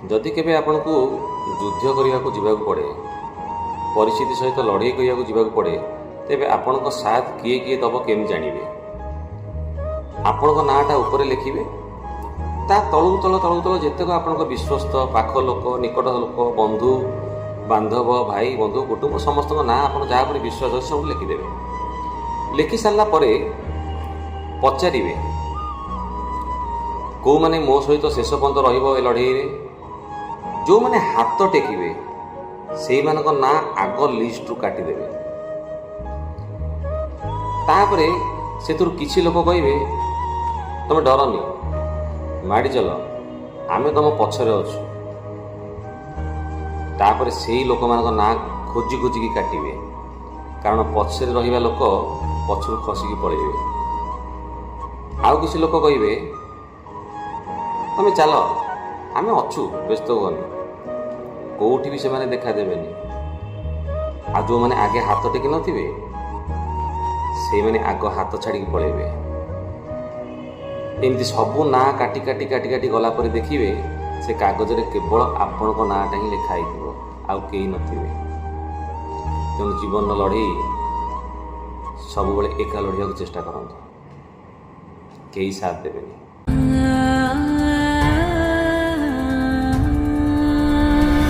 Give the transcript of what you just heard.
जदि केबे आपनको युद्ध करने जावाक पड़े परिस्थिति सहित लड़ाई करने जावाक पड़े तेबे आपनको साथ किए किए दब केम जानिबे। आपण नाटा ऊपर लिखिबे ता तलू तल जितेक आपण विश्वस्त पाख लोक निकट लोक बंधु बांधव भाई बंधु कुटुंब समस्त ना आप जहाँ विश्वास अच्छे सब लिखिदेवे। लिखि सारा पचारे कौ मैंने मो सहित शेष पर्यंत रही लड़ाई जो मैंने हाथ टेकिबे से ना आग लिस्ट रु काटिदेवे। तापरे से किसी लोक कहे तुम डरनी माड़ी चल आमे तुम पछरे अच्छु। तापरे से लोक मान ना खोजी खोजिकी काटिबे कारण पछरे रहिबा लोक पछरु खसिकी पळेइबे। आउ किसी लोक कहे तुम चल आमे अच्छु व्यस्त हुअनि कौटी भी से देखा देवेनी। आ जो मैंने आगे हाथ टेकी नथिबे से मैंने आग हाथ छाड़ी पळेइबे। एमती सबू ना काटी काटी काटी काटी गला पर देखिए से कागज रे केवल आपण को नाटा ही लिखाई आउ कई नथिबे। तेणु जीवन लड़ाई सब एका लड़िया चेष्टा करते कई साथ देवेनी।